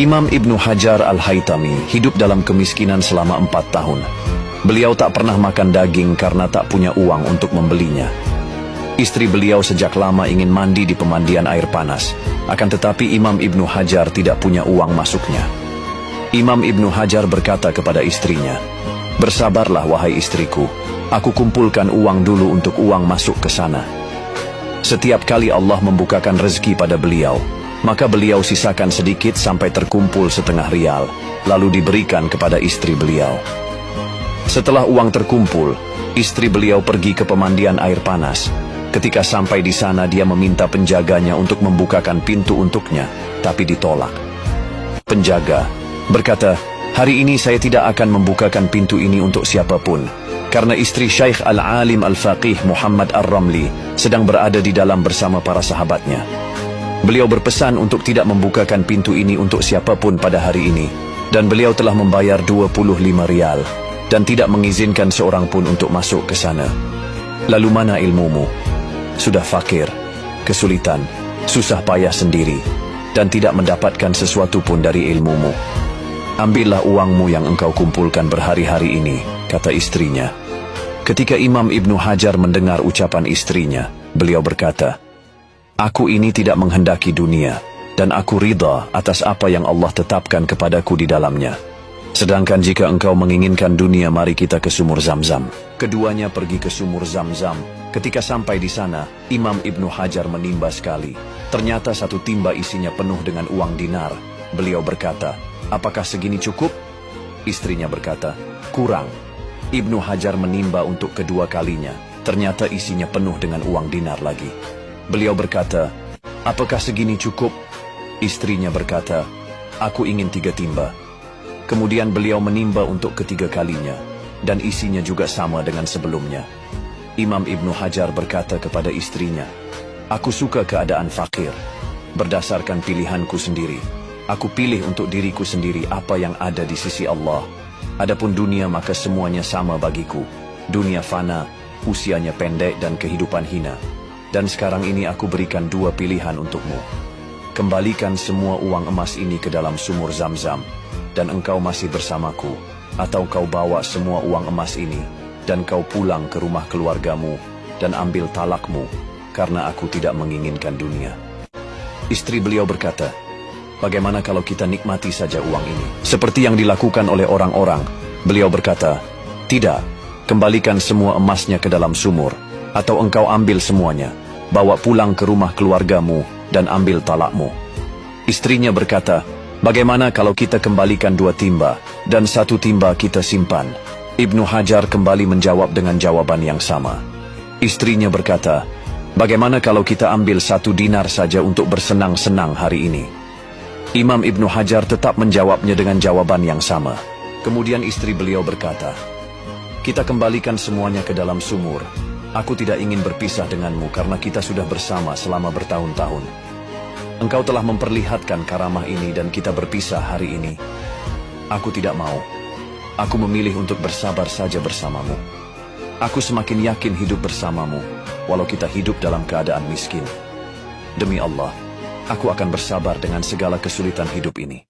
Imam Ibnu Hajar Al-Haytami hidup dalam kemiskinan selama 4 tahun. Beliau tak pernah makan daging karena tak punya uang untuk membelinya. Istri beliau sejak lama ingin mandi di pemandian air panas, akan tetapi Imam Ibnu Hajar tidak punya uang masuknya. Imam Ibnu Hajar berkata kepada istrinya, "Bersabarlah wahai istriku, aku kumpulkan uang dulu untuk uang masuk ke sana." Setiap kali Allah membukakan rezeki pada beliau, maka beliau sisakan sedikit sampai terkumpul setengah rial, lalu diberikan kepada istri beliau. Setelah uang terkumpul, istri beliau pergi ke pemandian air panas. Ketika sampai di sana, dia meminta penjaganya untuk membukakan pintu untuknya, tapi ditolak. Penjaga berkata, "Hari ini saya tidak akan membukakan pintu ini untuk siapapun, karena istri Syekh Al-Alim Al-Faqih Muhammad Ar-Ramli sedang berada di dalam bersama para sahabatnya. Beliau berpesan untuk tidak membukakan pintu ini untuk siapapun pada hari ini, dan beliau telah membayar 25 rial, dan tidak mengizinkan seorang pun untuk masuk ke sana. Lalu mana ilmumu? Sudah fakir, kesulitan, susah payah sendiri, dan tidak mendapatkan sesuatu pun dari ilmumu. Ambillah uangmu yang engkau kumpulkan berhari-hari ini," kata istrinya. Ketika Imam Ibnu Hajar mendengar ucapan istrinya, beliau berkata, "Aku ini tidak menghendaki dunia, dan aku ridha atas apa yang Allah tetapkan kepadaku di dalamnya. Sedangkan jika engkau menginginkan dunia, mari kita ke sumur Zam-Zam." Keduanya pergi ke sumur Zam-Zam. Ketika sampai di sana, Imam Ibnu Hajar menimba sekali. Ternyata satu timba isinya penuh dengan uang dinar. Beliau berkata, "Apakah segini cukup?" Istrinya berkata, "Kurang." Ibnu Hajar menimba untuk kedua kalinya. Ternyata isinya penuh dengan uang dinar lagi. Beliau berkata, "Apakah segini cukup?" Istrinya berkata, "Aku ingin 3 timba." Kemudian beliau menimba untuk ketiga kalinya, dan isinya juga sama dengan sebelumnya. Imam Ibnu Hajar berkata kepada istrinya, "Aku suka keadaan fakir. Berdasarkan pilihanku sendiri, aku pilih untuk diriku sendiri apa yang ada di sisi Allah. Adapun dunia, maka semuanya sama bagiku. Dunia fana, usianya pendek dan kehidupan hina. Dan sekarang ini aku berikan 2 pilihan untukmu. Kembalikan semua uang emas ini ke dalam sumur Zam-Zam, dan engkau masih bersamaku, atau kau bawa semua uang emas ini, dan kau pulang ke rumah keluargamu, dan ambil talakmu, karena aku tidak menginginkan dunia." Istri beliau berkata, "Bagaimana kalau kita nikmati saja uang ini, seperti yang dilakukan oleh orang-orang?" Beliau berkata, "Tidak, kembalikan semua emasnya ke dalam sumur, atau engkau ambil semuanya, bawa pulang ke rumah keluargamu, dan ambil talakmu." Istrinya berkata, "Bagaimana kalau kita kembalikan 2 timba, dan 1 timba kita simpan?" Ibnu Hajar kembali menjawab dengan jawaban yang sama. Istrinya berkata, "Bagaimana kalau kita ambil 1 dinar saja untuk bersenang-senang hari ini?" Imam Ibnu Hajar tetap menjawabnya dengan jawaban yang sama. Kemudian istri beliau berkata, "Kita kembalikan semuanya ke dalam sumur. Aku tidak ingin berpisah denganmu karena kita sudah bersama selama bertahun-tahun. Engkau telah memperlihatkan karamah ini dan kita berpisah hari ini. Aku tidak mau. Aku memilih untuk bersabar saja bersamamu. Aku semakin yakin hidup bersamamu, walau kita hidup dalam keadaan miskin. Demi Allah, aku akan bersabar dengan segala kesulitan hidup ini."